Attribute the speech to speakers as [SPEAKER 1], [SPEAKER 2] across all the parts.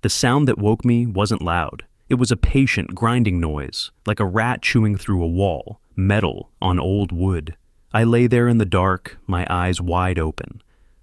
[SPEAKER 1] The sound that woke me wasn't loud. It was a patient, grinding noise, like a rat chewing through a wall, metal on old wood. I lay there in the dark, my eyes wide open,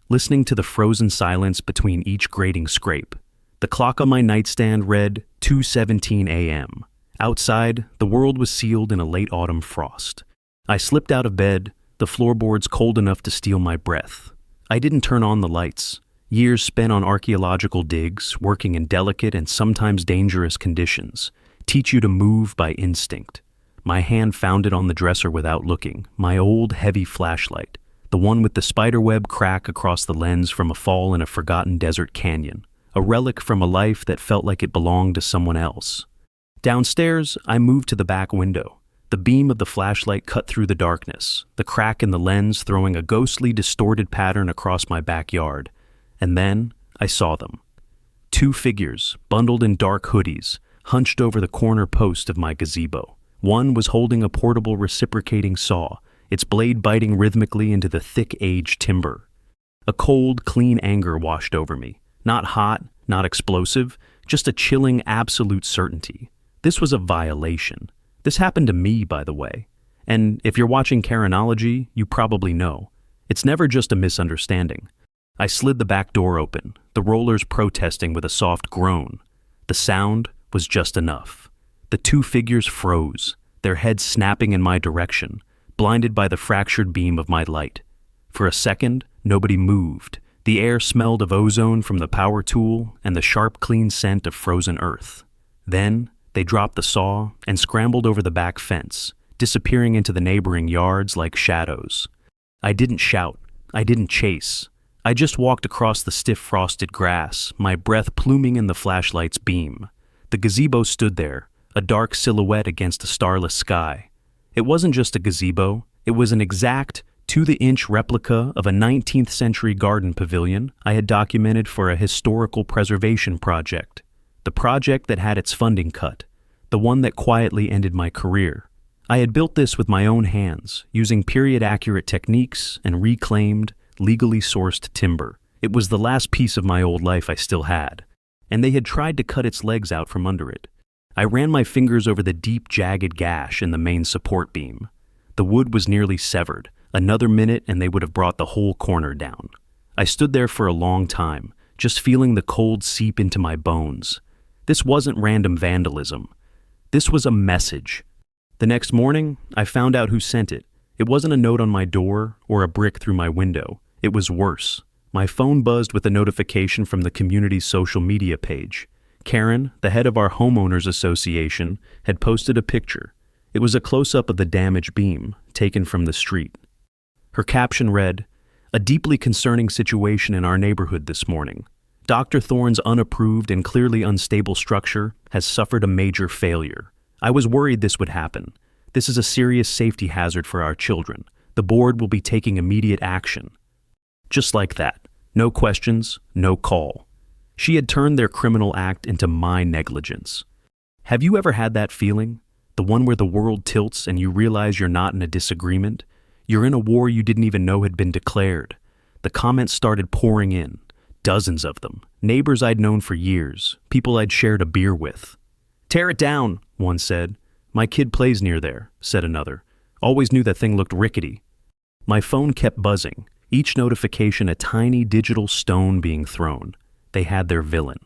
[SPEAKER 1] listening to the frozen silence between each grating scrape. The clock on my nightstand read 2:17 a.m. Outside, the world was sealed in a late autumn frost. I slipped out of bed, the floorboards cold enough to steal my breath. I didn't turn on the lights. Years spent on archaeological digs, working in delicate and sometimes dangerous conditions, teach you to move by instinct. My hand found it on the dresser without looking, my old heavy flashlight, the one with the spiderweb crack across the lens from a fall in a forgotten desert canyon, a relic from a life that felt like it belonged to someone else. Downstairs, I moved to the back window. The beam of the flashlight cut through the darkness, the crack in the lens throwing a ghostly, distorted pattern across my backyard. And then I saw them. Two figures, bundled in dark hoodies, hunched over the corner post of my gazebo. One was holding a portable reciprocating saw, its blade biting rhythmically into the thick aged timber. A cold, clean anger washed over me. Not hot, not explosive, just a chilling, absolute certainty. This was a violation. This happened to me, by the way. And if you're watching Karenology, you probably know. It's never just a misunderstanding. I slid the back door open, the rollers protesting with a soft groan. The sound was just enough. The two figures froze, their heads snapping in my direction, blinded by the fractured beam of my light. For a second, nobody moved. The air smelled of ozone from the power tool and the sharp, clean scent of frozen earth. Then, they dropped the saw and scrambled over the back fence, disappearing into the neighboring yards like shadows. I didn't shout. I didn't chase. I just walked across the stiff frosted grass, my breath pluming in the flashlight's beam. The gazebo stood there, a dark silhouette against a starless sky. It wasn't just a gazebo, it was an exact, to-the-inch replica of a 19th century garden pavilion I had documented for a historical preservation project. The project that had its funding cut, the one that quietly ended my career. I had built this with my own hands, using period-accurate techniques and reclaimed, legally sourced timber. It was the last piece of my old life I still had, and they had tried to cut its legs out from under it. I ran my fingers over the deep, jagged gash in the main support beam. The wood was nearly severed. Another minute and they would have brought the whole corner down. I stood there for a long time, just feeling the cold seep into my bones. This wasn't random vandalism. This was a message. The next morning, I found out who sent it. It wasn't a note on my door or a brick through my window. It was worse. My phone buzzed with a notification from the community's social media page. Karen, the head of our homeowners association, had posted a picture. It was a close-up of the damaged beam, taken from the street. Her caption read, "A deeply concerning situation in our neighborhood this morning. Dr. Thorne's unapproved and clearly unstable structure has suffered a major failure. I was worried this would happen. This is a serious safety hazard for our children. The board will be taking immediate action." Just like that. No questions, no call. She had turned their criminal act into my negligence. Have you ever had that feeling? The one where the world tilts and you realize you're not in a disagreement? You're in a war you didn't even know had been declared. The comments started pouring in. Dozens of them. Neighbors I'd known for years. People I'd shared a beer with. "Tear it down," one said. "My kid plays near there," said another. "Always knew that thing looked rickety." My phone kept buzzing, each notification a tiny digital stone being thrown. They had their villain.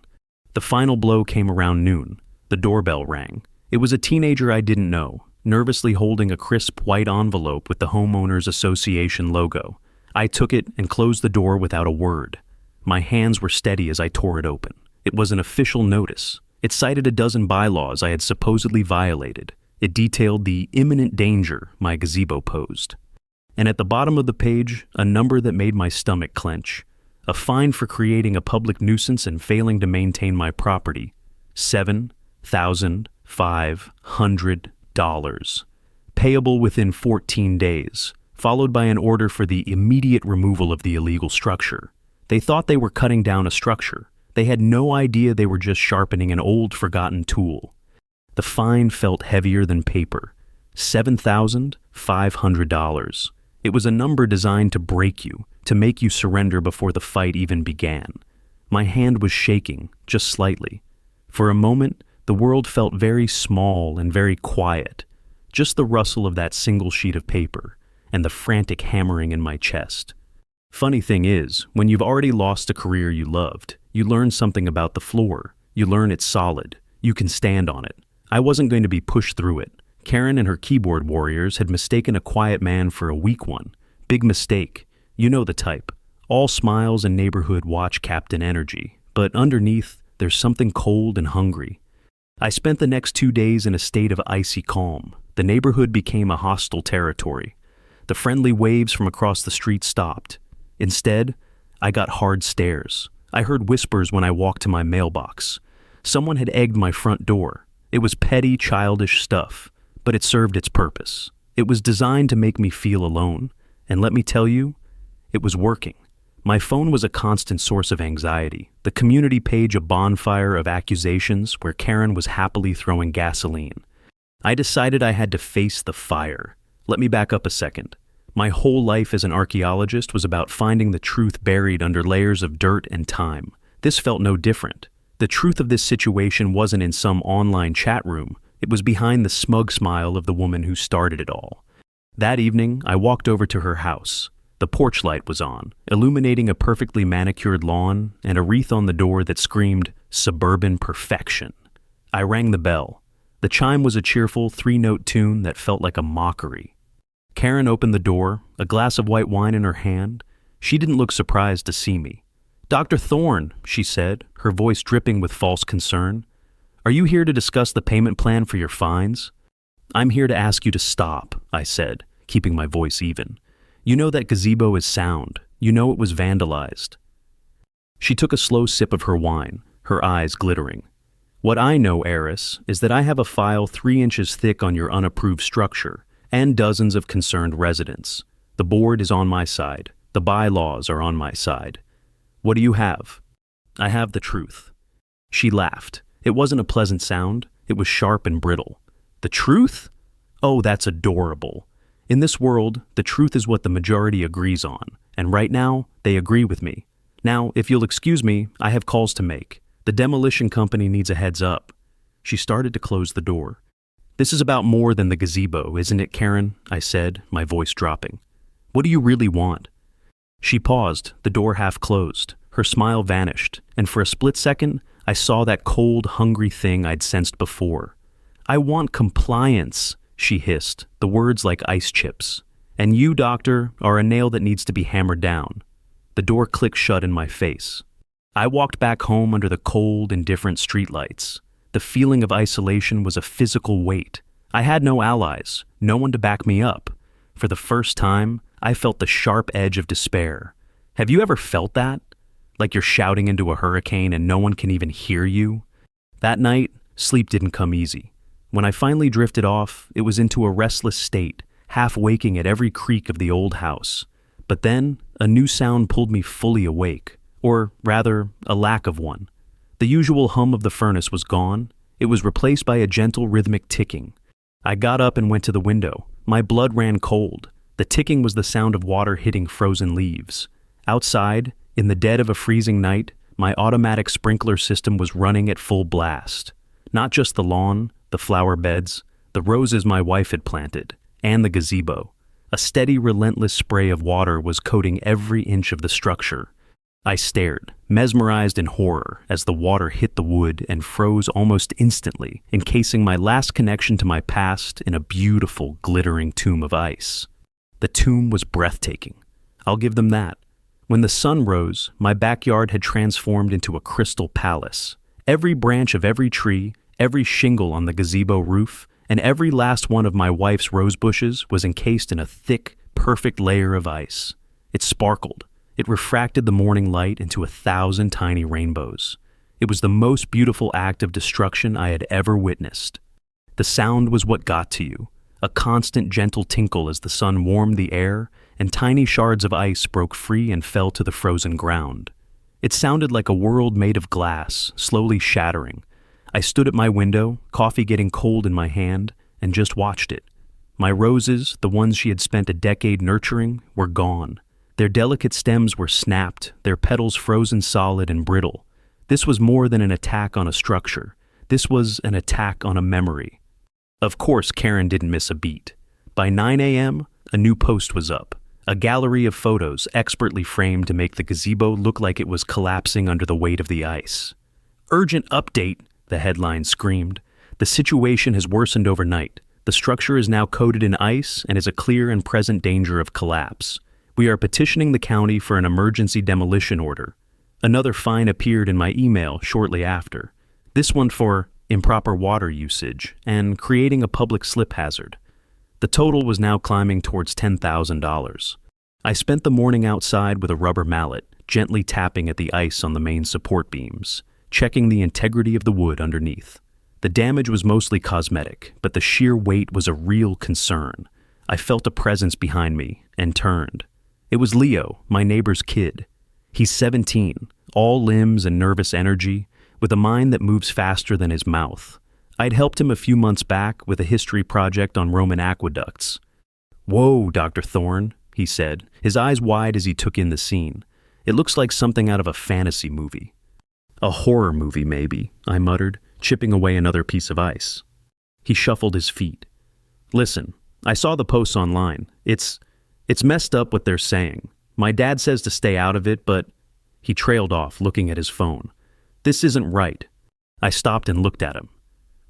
[SPEAKER 1] The final blow came around noon. The doorbell rang. It was a teenager I didn't know, nervously holding a crisp white envelope with the Homeowners Association logo. I took it and closed the door without a word. My hands were steady as I tore it open. It was an official notice. It cited a dozen bylaws I had supposedly violated. It detailed the imminent danger my gazebo posed. And at the bottom of the page, a number that made my stomach clench. A fine for creating a public nuisance and failing to maintain my property. $7,500. Payable within 14 days, followed by an order for the immediate removal of the illegal structure. They thought they were cutting down a structure. They had no idea they were just sharpening an old, forgotten tool. The fine felt heavier than paper. $7,500. It was a number designed to break you, to make you surrender before the fight even began. My hand was shaking, just slightly. For a moment, the world felt very small and very quiet, just the rustle of that single sheet of paper and the frantic hammering in my chest. Funny thing is, when you've already lost a career you loved, you learn something about the floor. You learn it's solid. You can stand on it. I wasn't going to be pushed through it. Karen and her keyboard warriors had mistaken a quiet man for a weak one. Big mistake. You know the type. All smiles and neighborhood watch Captain Energy, but underneath, there's something cold and hungry. I spent the next 2 days in a state of icy calm. The neighborhood became a hostile territory. The friendly waves from across the street stopped. Instead, I got hard stares. I heard whispers when I walked to my mailbox. Someone had egged my front door. It was petty, childish stuff, but it served its purpose. It was designed to make me feel alone, and let me tell you, it was working. My phone was a constant source of anxiety. The community page a bonfire of accusations where Karen was happily throwing gasoline. I decided I had to face the fire. Let me back up a second. My whole life as an archaeologist was about finding the truth buried under layers of dirt and time. This felt no different. The truth of this situation wasn't in some online chat room. It was behind the smug smile of the woman who started it all. That evening, I walked over to her house. The porch light was on, illuminating a perfectly manicured lawn and a wreath on the door that screamed, "Suburban Perfection." I rang the bell. The chime was a cheerful 3-note tune that felt like a mockery. Karen opened the door, a glass of white wine in her hand. She didn't look surprised to see me. "Dr. Thorne," she said, her voice dripping with false concern. "Are you here to discuss the payment plan for your fines?" "I'm here to ask you to stop," I said, keeping my voice even. "You know that gazebo is sound. You know it was vandalized." She took a slow sip of her wine, her eyes glittering. "What I know, heiress, is that I have a file 3 inches thick on your unapproved structure, and dozens of concerned residents. The board is on my side. The bylaws are on my side. What do you have?" "I have the truth." She laughed. It wasn't a pleasant sound. It was sharp and brittle. "The truth? Oh, that's adorable. In this world, the truth is what the majority agrees on, and right now, they agree with me. Now, if you'll excuse me, I have calls to make. The demolition company needs a heads up." She started to close the door. "This is about more than the gazebo, isn't it, Karen?" I said, my voice dropping. "What do you really want?" She paused, the door half closed. Her smile vanished, and for a split second, I saw that cold, hungry thing I'd sensed before. "I want compliance," she hissed, the words like ice chips. "And you, doctor, are a nail that needs to be hammered down." The door clicked shut in my face. I walked back home under the cold, indifferent streetlights. The feeling of isolation was a physical weight. I had no allies, no one to back me up. For the first time, I felt the sharp edge of despair. Have you ever felt that? Like you're shouting into a hurricane and no one can even hear you? That night, sleep didn't come easy. When I finally drifted off, it was into a restless state, half waking at every creak of the old house. But then, a new sound pulled me fully awake, or rather, a lack of one. The usual hum of the furnace was gone. It was replaced by a gentle rhythmic ticking. I got up and went to the window. My blood ran cold. The ticking was the sound of water hitting frozen leaves. Outside, in the dead of a freezing night, my automatic sprinkler system was running at full blast. Not just the lawn, the flower beds, the roses my wife had planted, and the gazebo. A steady, relentless spray of water was coating every inch of the structure. I stared, mesmerized in horror, as the water hit the wood and froze almost instantly, encasing my last connection to my past in a beautiful, glittering tomb of ice. The tomb was breathtaking. I'll give them that. When the sun rose, my backyard had transformed into a crystal palace. Every branch of every tree, every shingle on the gazebo roof, and every last one of my wife's rose bushes was encased in a thick, perfect layer of ice. It sparkled. It refracted the morning light into 1,000 tiny rainbows. It was the most beautiful act of destruction I had ever witnessed. The sound was what got to you, a constant gentle tinkle as the sun warmed the air and tiny shards of ice broke free and fell to the frozen ground. It sounded like a world made of glass, slowly shattering. I stood at my window, coffee getting cold in my hand, and just watched it. My roses, the ones she had spent a decade nurturing, were gone. Their delicate stems were snapped, their petals frozen solid and brittle. This was more than an attack on a structure. This was an attack on a memory. Of course, Karen didn't miss a beat. By 9 a.m., a new post was up. A gallery of photos expertly framed to make the gazebo look like it was collapsing under the weight of the ice. "Urgent update," the headline screamed. "The situation has worsened overnight. The structure is now coated in ice and is a clear and present danger of collapse. We are petitioning the county for an emergency demolition order." Another fine appeared in my email shortly after. This one for improper water usage and creating a public slip hazard. The total was now climbing towards $10,000. I spent the morning outside with a rubber mallet, gently tapping at the ice on the main support beams, checking the integrity of the wood underneath. The damage was mostly cosmetic, but the sheer weight was a real concern. I felt a presence behind me and turned. It was Leo, my neighbor's kid. He's 17, all limbs and nervous energy, with a mind that moves faster than his mouth. I'd helped him a few months back with a history project on Roman aqueducts. "Whoa, Dr. Thorne," he said, his eyes wide as he took in the scene. "It looks like something out of a fantasy movie." "A horror movie, maybe," I muttered, chipping away another piece of ice. He shuffled his feet. "Listen, I saw the posts online. It's messed up what they're saying. My dad says to stay out of it, but..." He trailed off, looking at his phone. "This isn't right." I stopped and looked at him.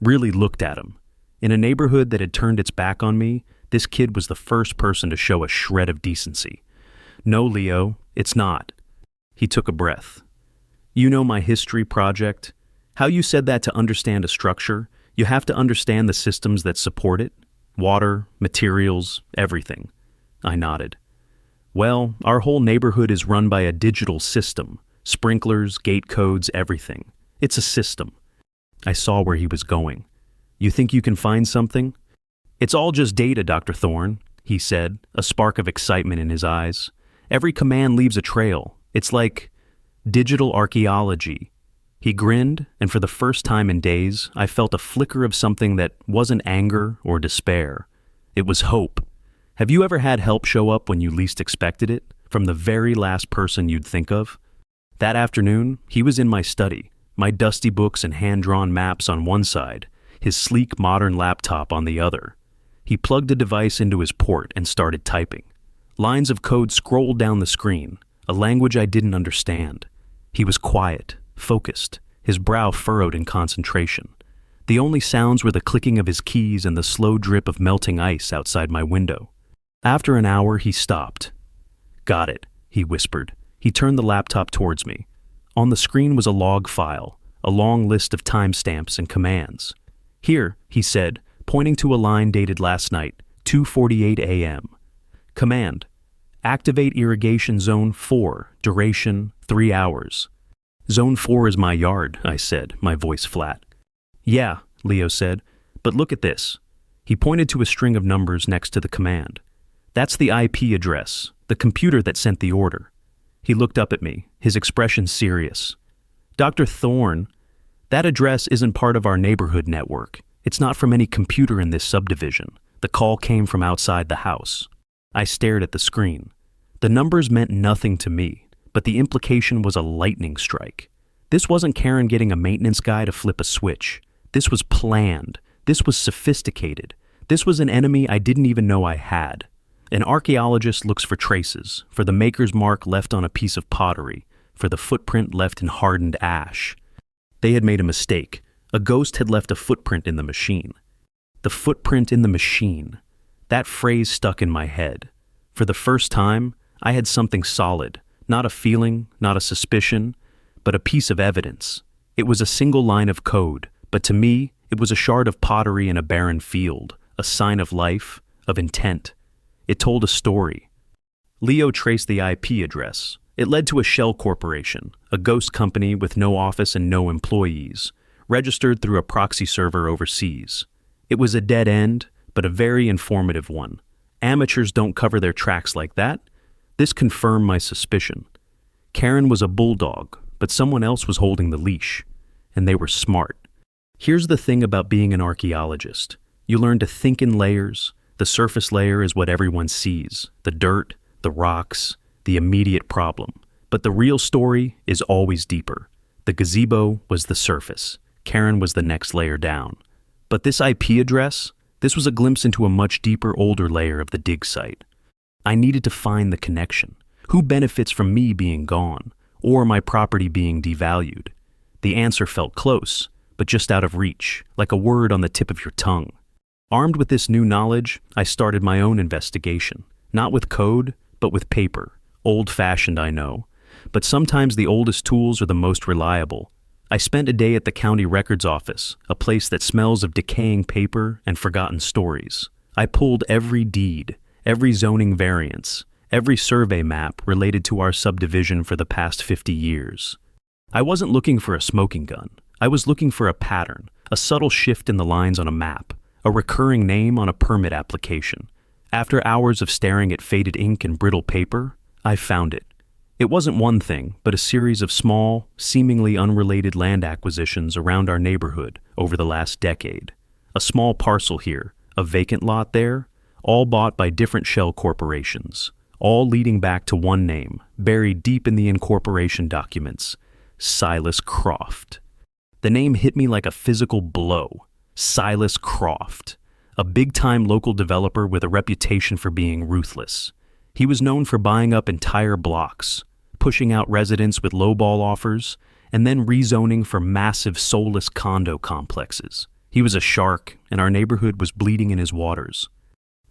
[SPEAKER 1] Really looked at him. In a neighborhood that had turned its back on me, this kid was the first person to show a shred of decency. "No, Leo, it's not." He took a breath. "You know my history project? How you said that to understand a structure, you have to understand the systems that support it. Water, materials, everything." I nodded. "Well, our whole neighborhood is run by a digital system. Sprinklers, gate codes, everything. It's a system." I saw where he was going. "You think you can find something?" "It's all just data, Dr. Thorne," he said, a spark of excitement in his eyes. "Every command leaves a trail. It's like digital archaeology." He grinned, and for the first time in days, I felt a flicker of something that wasn't anger or despair. It was hope. Have you ever had help show up when you least expected it, from the very last person you'd think of? That afternoon, he was in my study, my dusty books and hand-drawn maps on one side, his sleek modern laptop on the other. He plugged a device into his port and started typing. Lines of code scrolled down the screen, a language I didn't understand. He was quiet, focused, his brow furrowed in concentration. The only sounds were the clicking of his keys and the slow drip of melting ice outside my window. After an hour, he stopped. "Got it," he whispered. He turned the laptop towards me. On the screen was a log file, a long list of timestamps and commands. "Here," he said, pointing to a line dated last night, 2:48 a.m. "Command: activate irrigation zone 4, duration 3 hours. "Zone 4 is my yard," I said, my voice flat. "Yeah," Leo said, "but look at this." He pointed to a string of numbers next to the command. "That's the IP address, the computer that sent the order." He looked up at me, his expression serious. "Dr. Thorne, that address isn't part of our neighborhood network. It's not from any computer in this subdivision. The call came from outside the house." I stared at the screen. The numbers meant nothing to me, but the implication was a lightning strike. This wasn't Karen getting a maintenance guy to flip a switch. This was planned. This was sophisticated. This was an enemy I didn't even know I had. An archaeologist looks for traces, for the maker's mark left on a piece of pottery, for the footprint left in hardened ash. They had made a mistake. A ghost had left a footprint in the machine. The footprint in the machine. That phrase stuck in my head. For the first time, I had something solid, not a feeling, not a suspicion, but a piece of evidence. It was a single line of code, but to me, it was a shard of pottery in a barren field, a sign of life, of intent. It told a story. Leo traced the IP address. It led to a shell corporation, a ghost company with no office and no employees, registered through a proxy server overseas. It was a dead end, but a very informative one. Amateurs don't cover their tracks like that. This confirmed my suspicion. Karen was a bulldog, but someone else was holding the leash, and they were smart. Here's the thing about being an archaeologist. You learn to think in layers. The surface layer is what everyone sees, the dirt, the rocks, the immediate problem. But the real story is always deeper. The gazebo was the surface. Karen was the next layer down. But this IP address, this was a glimpse into a much deeper, older layer of the dig site. I needed to find the connection. Who benefits from me being gone, or my property being devalued? The answer felt close, but just out of reach, like a word on the tip of your tongue. Armed with this new knowledge, I started my own investigation, not with code, but with paper. Old-fashioned, I know, but sometimes the oldest tools are the most reliable. I spent a day at the county records office, a place that smells of decaying paper and forgotten stories. I pulled every deed, every zoning variance, every survey map related to our subdivision for the past 50 years. I wasn't looking for a smoking gun. I was looking for a pattern, a subtle shift in the lines on a map, a recurring name on a permit application. After hours of staring at faded ink and brittle paper, I found it. It wasn't one thing, but a series of small, seemingly unrelated land acquisitions around our neighborhood over the last decade. A small parcel here, a vacant lot there, all bought by different shell corporations, all leading back to one name, buried deep in the incorporation documents: Silas Croft. The name hit me like a physical blow. Silas Croft, a big-time local developer with a reputation for being ruthless. He was known for buying up entire blocks, pushing out residents with lowball offers, and then rezoning for massive soulless condo complexes. He was a shark, and our neighborhood was bleeding in his waters.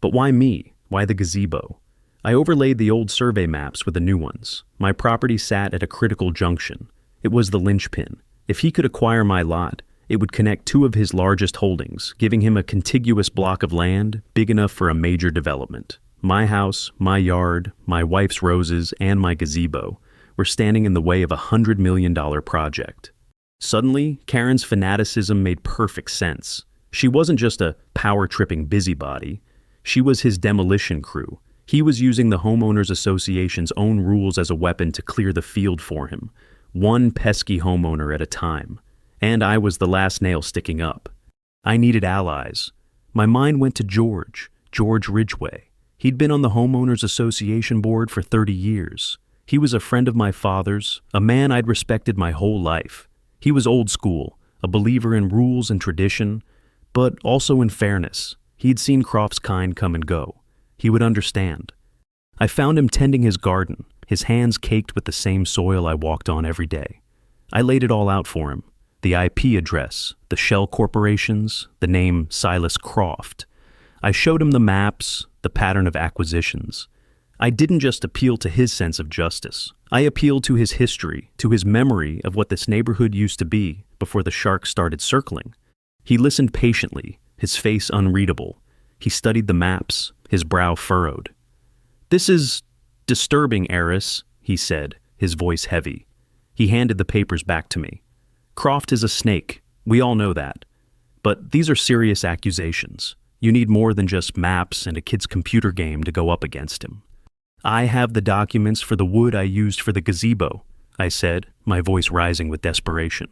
[SPEAKER 1] But why me? Why the gazebo? I overlaid the old survey maps with the new ones. My property sat at a critical junction. It was the linchpin. If he could acquire my lot, it would connect two of his largest holdings, giving him a contiguous block of land big enough for a major development. My house, my yard, my wife's roses, and my gazebo were standing in the way of a $100 million project. Suddenly, Karen's fanaticism made perfect sense. She wasn't just a power-tripping busybody. She was his demolition crew. He was using the Homeowners Association's own rules as a weapon to clear the field for him, one pesky homeowner at a time. And I was the last nail sticking up. I needed allies. My mind went to George Ridgway. He'd been on the Homeowners Association board for 30 years. He was a friend of my father's, a man I'd respected my whole life. He was old school, a believer in rules and tradition, but also in fairness. He'd seen Croft's kind come and go. He would understand. I found him tending his garden, his hands caked with the same soil I walked on every day. I laid it all out for him. The IP address, the shell corporations, the name Silas Croft. I showed him the maps, the pattern of acquisitions. I didn't just appeal to his sense of justice. I appealed to his history, to his memory of what this neighborhood used to be before the sharks started circling. He listened patiently, his face unreadable. He studied the maps, his brow furrowed. "This is disturbing, heiress," he said, his voice heavy. He handed the papers back to me. "Croft is a snake. We all know that. But these are serious accusations. You need more than just maps and a kid's computer game to go up against him." "I have the documents for the wood I used for the gazebo," I said, my voice rising with desperation.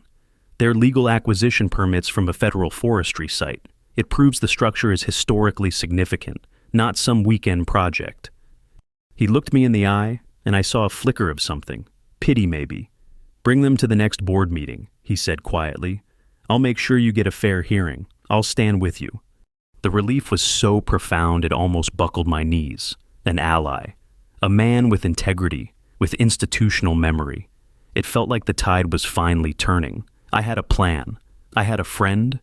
[SPEAKER 1] "They're legal acquisition permits from a federal forestry site. It proves the structure is historically significant, not some weekend project." He looked me in the eye, and I saw a flicker of something. Pity, maybe. "Bring them to the next board meeting," he said quietly. "I'll make sure you get a fair hearing. I'll stand with you." The relief was so profound it almost buckled my knees. An ally. A man with integrity, with institutional memory. It felt like the tide was finally turning. I had a plan. I had a friend.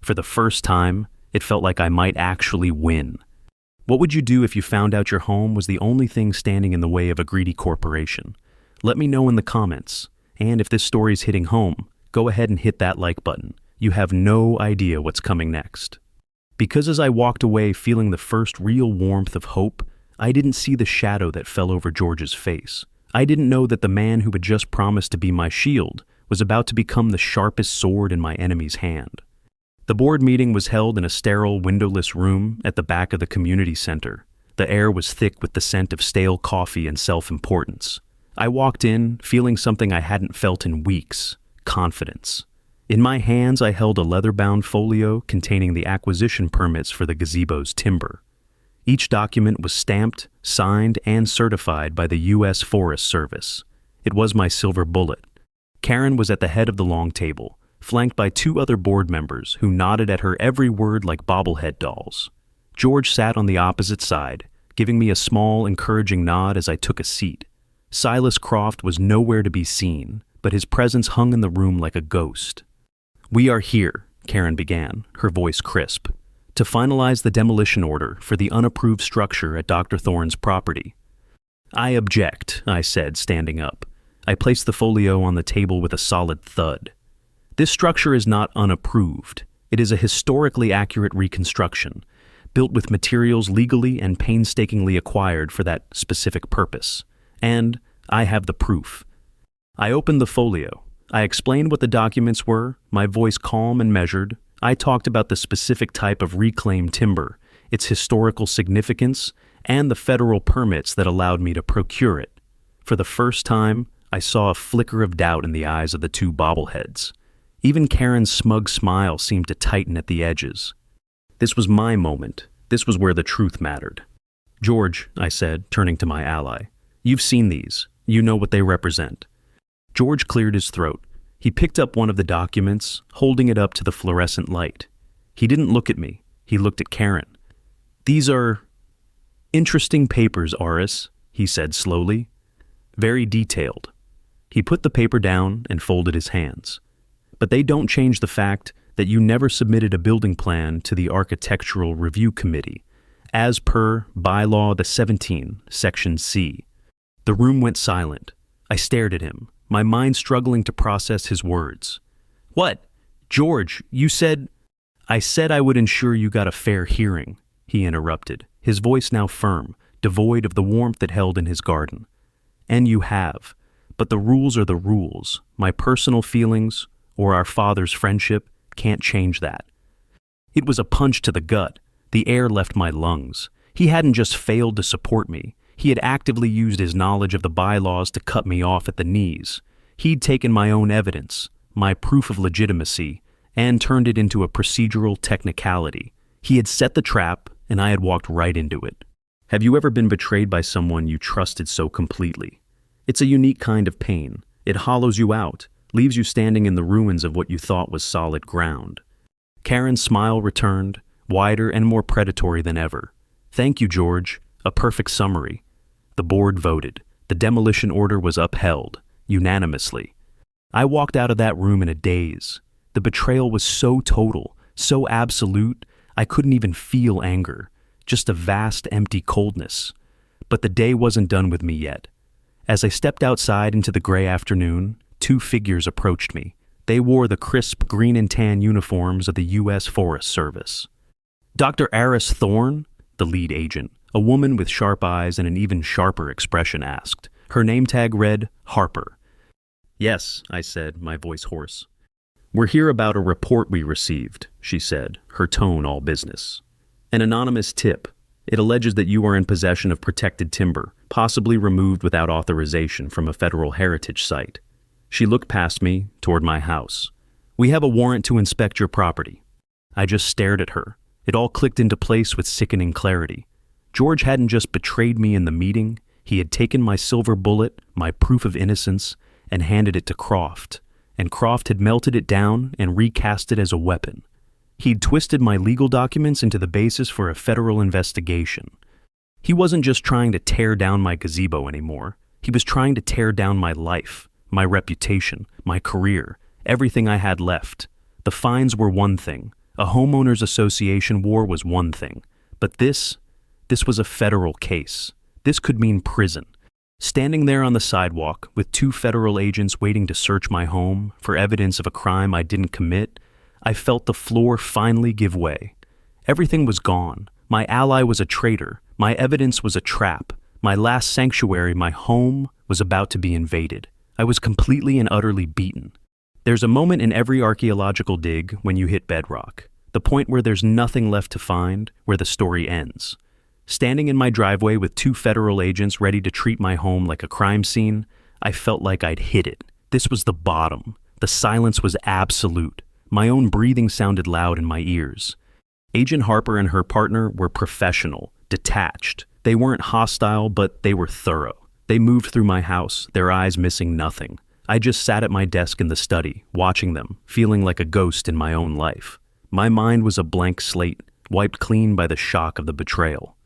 [SPEAKER 1] For the first time, it felt like I might actually win. What would you do if you found out your home was the only thing standing in the way of a greedy corporation? Let me know in the comments. And if this story's hitting home, go ahead and hit that like button. You have no idea what's coming next. Because as I walked away feeling the first real warmth of hope, I didn't see the shadow that fell over George's face. I didn't know that the man who had just promised to be my shield was about to become the sharpest sword in my enemy's hand. The board meeting was held in a sterile, windowless room at the back of the community center. The air was thick with the scent of stale coffee and self-importance. I walked in, feeling something I hadn't felt in weeks: confidence. In my hands, I held a leather-bound folio containing the acquisition permits for the gazebo's timber. Each document was stamped, signed, and certified by the U.S. Forest Service. It was my silver bullet. Karen was at the head of the long table, flanked by two other board members who nodded at her every word like bobblehead dolls. George sat on the opposite side, giving me a small, encouraging nod as I took a seat. Silas Croft was nowhere to be seen, but his presence hung in the room like a ghost. "We are here," Karen began, her voice crisp, "to finalize the demolition order for the unapproved structure at Dr. Thorne's property." "I object," I said, standing up. I placed the folio on the table with a solid thud. "This structure is not unapproved. It is a historically accurate reconstruction, built with materials legally and painstakingly acquired for that specific purpose. And I have the proof." I opened the folio. I explained what the documents were, my voice calm and measured. I talked about the specific type of reclaimed timber, its historical significance, and the federal permits that allowed me to procure it. For the first time, I saw a flicker of doubt in the eyes of the two bobbleheads. Even Karen's smug smile seemed to tighten at the edges. This was my moment. This was where the truth mattered. "George," I said, turning to my ally, "you've seen these. You know what they represent." George cleared his throat. He picked up one of the documents, holding it up to the fluorescent light. He didn't look at me. He looked at Karen. "These are interesting papers, Aris," he said slowly. "Very detailed." He put the paper down and folded his hands. "But they don't change the fact that you never submitted a building plan to the Architectural Review Committee, as per Bylaw the 17, Section C." The room went silent. I stared at him, my mind struggling to process his words. "What? George, you said—" "I said I would ensure you got a fair hearing," he interrupted, his voice now firm, devoid of the warmth it held in his garden. "And you have. But the rules are the rules. My personal feelings, or our father's friendship, can't change that." It was a punch to the gut. The air left my lungs. He hadn't just failed to support me. He had actively used his knowledge of the bylaws to cut me off at the knees. He'd taken my own evidence, my proof of legitimacy, and turned it into a procedural technicality. He had set the trap, and I had walked right into it. Have you ever been betrayed by someone you trusted so completely? It's a unique kind of pain. It hollows you out, leaves you standing in the ruins of what you thought was solid ground. Karen's smile returned, wider and more predatory than ever. "Thank you, George. A perfect summary." The board voted. The demolition order was upheld, unanimously. I walked out of that room in a daze. The betrayal was so total, so absolute, I couldn't even feel anger, just a vast, empty coldness. But the day wasn't done with me yet. As I stepped outside into the gray afternoon, two figures approached me. They wore the crisp green and tan uniforms of the U.S. Forest Service. "Dr. Aris Thorne?" the lead agent, a woman with sharp eyes and an even sharper expression, asked. Her name tag read, Harper. "Yes," I said, my voice hoarse. "We're here about a report we received," she said, her tone all business. "An anonymous tip. It alleges that you are in possession of protected timber, possibly removed without authorization from a federal heritage site." She looked past me, toward my house. "We have a warrant to inspect your property." I just stared at her. It all clicked into place with sickening clarity. George hadn't just betrayed me in the meeting, he had taken my silver bullet, my proof of innocence, and handed it to Croft. And Croft had melted it down and recast it as a weapon. He'd twisted my legal documents into the basis for a federal investigation. He wasn't just trying to tear down my gazebo anymore. He was trying to tear down my life, my reputation, my career, everything I had left. The fines were one thing. A homeowners association war was one thing. But this was a federal case. This could mean prison. Standing there on the sidewalk with two federal agents waiting to search my home for evidence of a crime I didn't commit, I felt the floor finally give way. Everything was gone. My ally was a traitor. My evidence was a trap. My last sanctuary, my home, was about to be invaded. I was completely and utterly beaten. There's a moment in every archaeological dig when you hit bedrock, the point where there's nothing left to find, where the story ends. Standing in my driveway with two federal agents ready to treat my home like a crime scene, I felt like I'd hit it. This was the bottom. The silence was absolute. My own breathing sounded loud in my ears. Agent Harper and her partner were professional, detached. They weren't hostile, but they were thorough. They moved through my house, their eyes missing nothing. I just sat at my desk in the study, watching them, feeling like a ghost in my own life. My mind was a blank slate, wiped clean by the shock of the betrayal.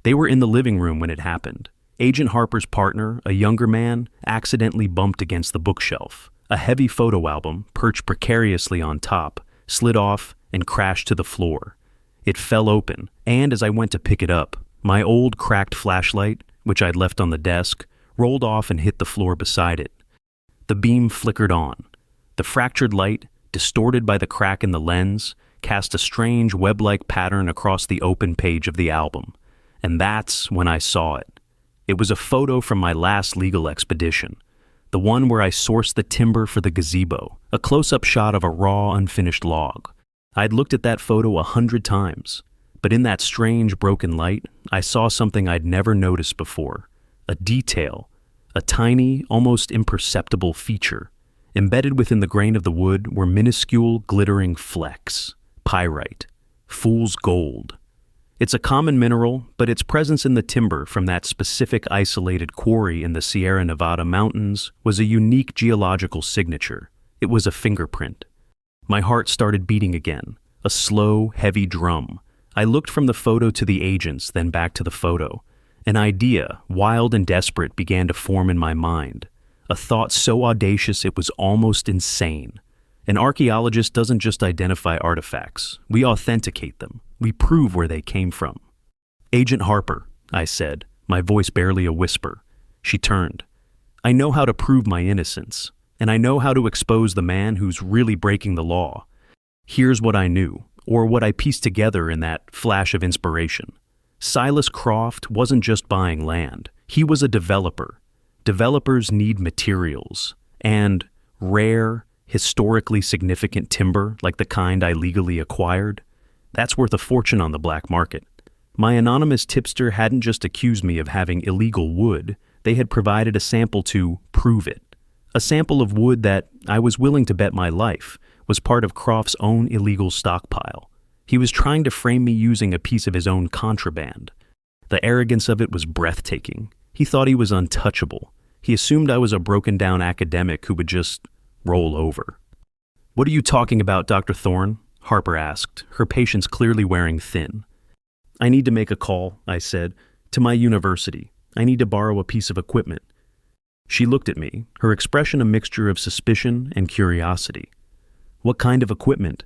[SPEAKER 1] They were in the living room when it happened. Agent Harper's partner, a younger man, accidentally bumped against the bookshelf. A heavy photo album, perched precariously on top, slid off and crashed to the floor. It fell open, and as I went to pick it up, my old cracked flashlight, which I'd left on the desk, rolled off and hit the floor beside it. The beam flickered on. The fractured light, distorted by the crack in the lens, cast a strange web-like pattern across the open page of the album. And that's when I saw it. It was a photo from my last legal expedition, the one where I sourced the timber for the gazebo, a close-up shot of a raw, unfinished log. I'd looked at that photo 100 times, but in that strange, broken light, I saw something I'd never noticed before, a detail, a tiny, almost imperceptible feature. Embedded within the grain of the wood were minuscule, glittering flecks, pyrite, fool's gold. It's a common mineral, but its presence in the timber from that specific isolated quarry in the Sierra Nevada mountains was a unique geological signature. It was a fingerprint. My heart started beating again, a slow, heavy drum. I looked from the photo to the agents, then back to the photo. An idea, wild and desperate, began to form in my mind. A thought so audacious it was almost insane. An archaeologist doesn't just identify artifacts. We authenticate them. We prove where they came from. "Agent Harper," I said, my voice barely a whisper. She turned. "I know how to prove my innocence, and I know how to expose the man who's really breaking the law. Here's what I knew, or what I pieced together in that flash of inspiration. Silas Croft wasn't just buying land. He was a developer. Developers need materials, and rare, historically significant timber like the kind I legally acquired. That's worth a fortune on the black market. My anonymous tipster hadn't just accused me of having illegal wood, they had provided a sample to prove it. A sample of wood that, I was willing to bet my life, was part of Croft's own illegal stockpile. He was trying to frame me using a piece of his own contraband. The arrogance of it was breathtaking. He thought he was untouchable. He assumed I was a broken-down academic who would just roll over. "What are you talking about, Dr. Thorne?" Harper asked, her patience clearly wearing thin. "I need to make a call," I said, "to my university. I need to borrow a piece of equipment." She looked at me, her expression a mixture of suspicion and curiosity. "What kind of equipment?"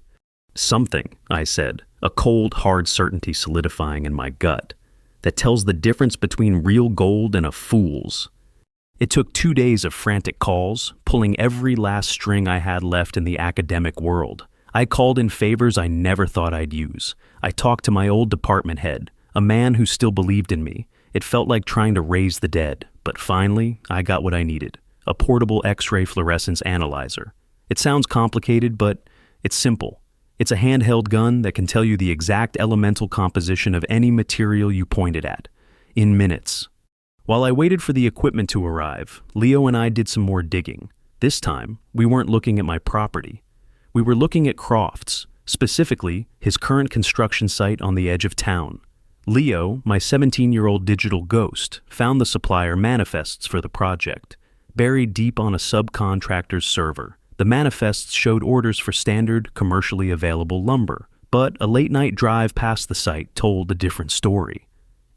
[SPEAKER 1] "Something," I said, a cold, hard certainty solidifying in my gut, "that tells the difference between real gold and a fool's." It took 2 days of frantic calls, pulling every last string I had left in the academic world. I called in favors I never thought I'd use. I talked to my old department head, a man who still believed in me. It felt like trying to raise the dead, but finally, I got what I needed, a portable X-ray fluorescence analyzer. It sounds complicated, but it's simple. It's a handheld gun that can tell you the exact elemental composition of any material you point it at, in minutes. While I waited for the equipment to arrive, Leo and I did some more digging. This time, we weren't looking at my property. We were looking at Croft's, specifically his current construction site on the edge of town. Leo, my 17-year-old digital ghost, found the supplier manifests for the project, buried deep on a subcontractor's server. The manifests showed orders for standard, commercially available lumber, but a late-night drive past the site told a different story.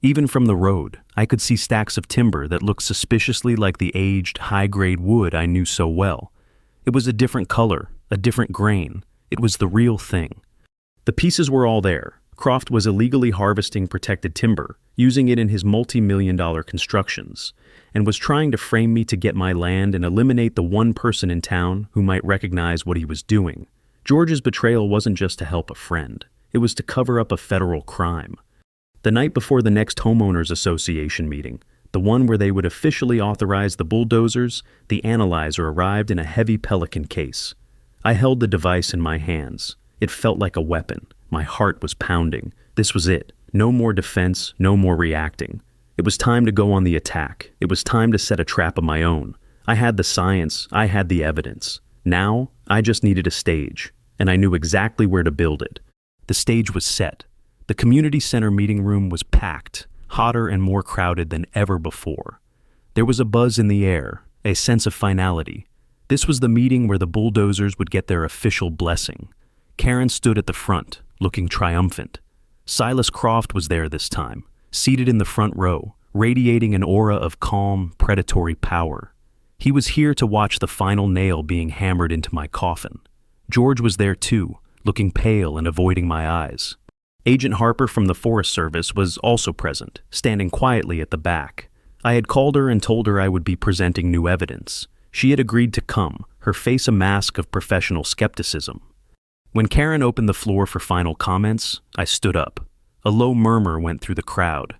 [SPEAKER 1] Even from the road, I could see stacks of timber that looked suspiciously like the aged, high-grade wood I knew so well. It was a different color, a different grain. It was the real thing. The pieces were all there. Croft was illegally harvesting protected timber, using it in his multi-million-dollar constructions, and was trying to frame me to get my land and eliminate the one person in town who might recognize what he was doing. George's betrayal wasn't just to help a friend. It was to cover up a federal crime. The night before the next homeowners association meeting, the one where they would officially authorize the bulldozers, the analyzer arrived in a heavy Pelican case. I held the device in my hands. It felt like a weapon. My heart was pounding. This was it. No more defense, no more reacting. It was time to go on the attack. It was time to set a trap of my own. I had the science. I had the evidence. Now, I just needed a stage, and I knew exactly where to build it. The stage was set. The community center meeting room was packed, hotter and more crowded than ever before. There was a buzz in the air, a sense of finality. This was the meeting where the bulldozers would get their official blessing. Karen stood at the front, looking triumphant. Silas Croft was there this time, seated in the front row, radiating an aura of calm, predatory power. He was here to watch the final nail being hammered into my coffin. George was there too, looking pale and avoiding my eyes. Agent Harper from the Forest Service was also present, standing quietly at the back. I had called her and told her I would be presenting new evidence. She had agreed to come, her face a mask of professional skepticism. When Karen opened the floor for final comments, I stood up. A low murmur went through the crowd.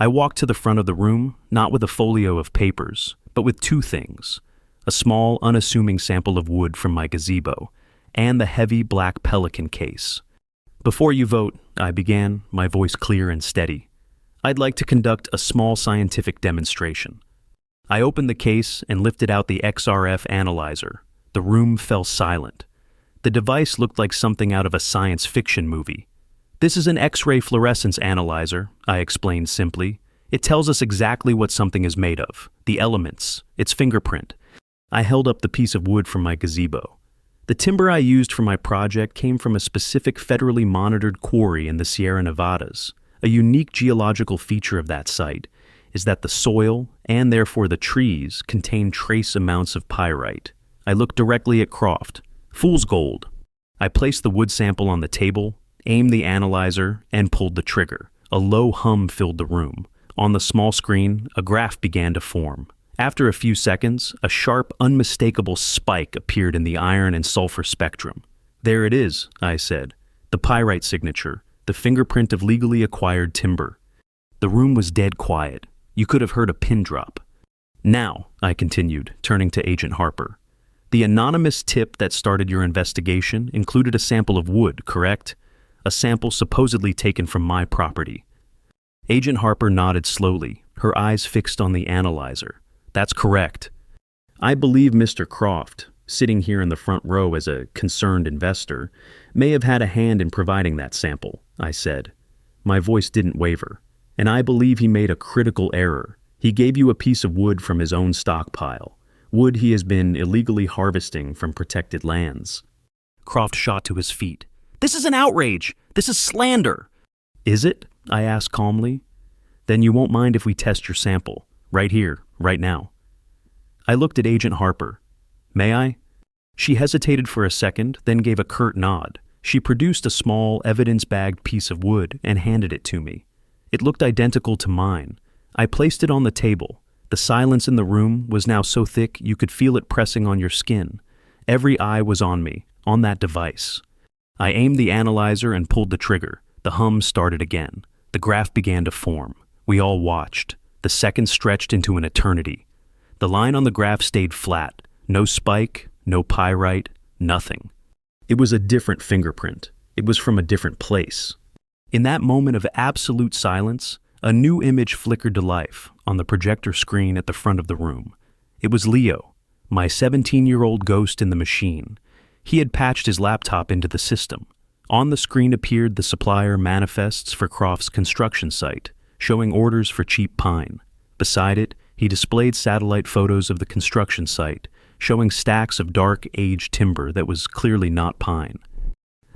[SPEAKER 1] I walked to the front of the room, not with a folio of papers, but with two things: a small, unassuming sample of wood from my gazebo, and the heavy black pelican case. "Before you vote," I began, my voice clear and steady, "I'd like to conduct a small scientific demonstration." I opened the case and lifted out the XRF analyzer. The room fell silent. The device looked like something out of a science fiction movie. "This is an X-ray fluorescence analyzer," I explained simply. "It tells us exactly what something is made of, the elements, its fingerprint." I held up the piece of wood from my gazebo. The timber I used for my project came from a specific federally monitored quarry in the Sierra Nevadas. A unique geological feature of that site is that the soil, and therefore the trees, contain trace amounts of pyrite. I looked directly at Croft. "Fool's gold." I placed the wood sample on the table, aimed the analyzer, and pulled the trigger. A low hum filled the room. On the small screen, a graph began to form. After a few seconds, a sharp, unmistakable spike appeared in the iron and sulfur spectrum. "There it is," I said. "The pyrite signature, the fingerprint of legally acquired timber." The room was dead quiet. You could have heard a pin drop. "Now," I continued, turning to Agent Harper, "the anonymous tip that started your investigation included a sample of wood, correct? A sample supposedly taken from my property." Agent Harper nodded slowly, her eyes fixed on the analyzer. "That's correct. I believe Mr. Croft, sitting here in the front row as a concerned investor, may have had a hand in providing that sample," I said. My voice didn't waver. "And I believe he made a critical error. He gave you a piece of wood from his own stockpile, wood he has been illegally harvesting from protected lands." Croft shot to his feet. "This is an outrage! This is slander!" "Is it?" I asked calmly. "Then you won't mind if we test your sample, right here, right now." I looked at Agent Harper. "May I?" She hesitated for a second, then gave a curt nod. She produced a small, evidence-bagged piece of wood and handed it to me. It looked identical to mine. I placed it on the table. The silence in the room was now so thick you could feel it pressing on your skin. Every eye was on me, on that device. I aimed the analyzer and pulled the trigger. The hum started again. The graph began to form. We all watched. The seconds stretched into an eternity. The line on the graph stayed flat. No spike, no pyrite, nothing. It was a different fingerprint. It was from a different place. In that moment of absolute silence, a new image flickered to life on the projector screen at the front of the room. It was Leo, my 17-year-old ghost in the machine. He had patched his laptop into the system. On the screen appeared the supplier manifests for Croft's construction site, showing orders for cheap pine. Beside it, he displayed satellite photos of the construction site, showing stacks of dark, aged timber that was clearly not pine.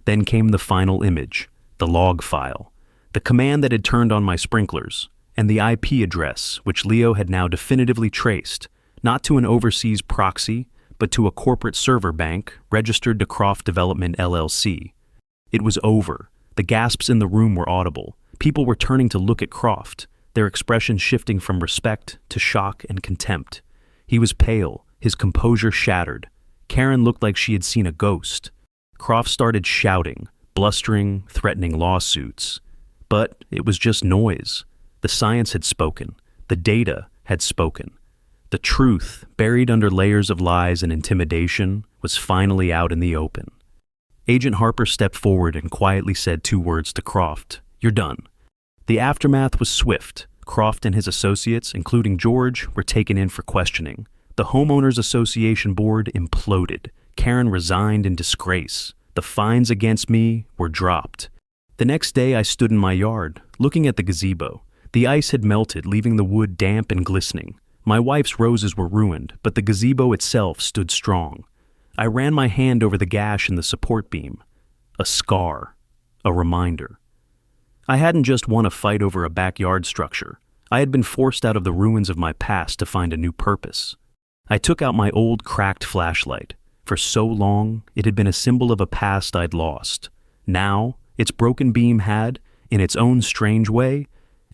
[SPEAKER 1] Then came the final image, the log file, the command that had turned on my sprinklers, and the IP address, which Leo had now definitively traced, not to an overseas proxy, but to a corporate server bank registered to Croft Development LLC. It was over. The gasps in the room were audible. People were turning to look at Croft, their expressions shifting from respect to shock and contempt. He was pale, his composure shattered. Karen looked like she had seen a ghost. Croft started shouting, blustering, threatening lawsuits. But it was just noise. The science had spoken. The data had spoken. The truth, buried under layers of lies and intimidation, was finally out in the open. Agent Harper stepped forward and quietly said 2 words to Croft. "You're done." The aftermath was swift. Croft and his associates, including George, were taken in for questioning. The Homeowners Association board imploded. Karen resigned in disgrace. The fines against me were dropped. The next day I stood in my yard, looking at the gazebo. The ice had melted, leaving the wood damp and glistening. My wife's roses were ruined, but the gazebo itself stood strong. I ran my hand over the gash in the support beam. A scar. A reminder. I hadn't just won a fight over a backyard structure. I had been forced out of the ruins of my past to find a new purpose. I took out my old cracked flashlight. For so long, it had been a symbol of a past I'd lost. Now, its broken beam had, in its own strange way,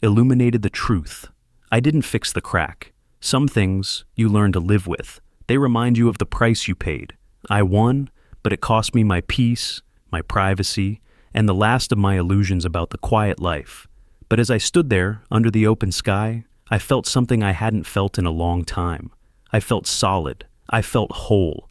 [SPEAKER 1] illuminated the truth. I didn't fix the crack. Some things you learn to live with. They remind you of the price you paid. I won, but it cost me my peace, my privacy, and the last of my illusions about the quiet life. But as I stood there, under the open sky, I felt something I hadn't felt in a long time. I felt solid. I felt whole.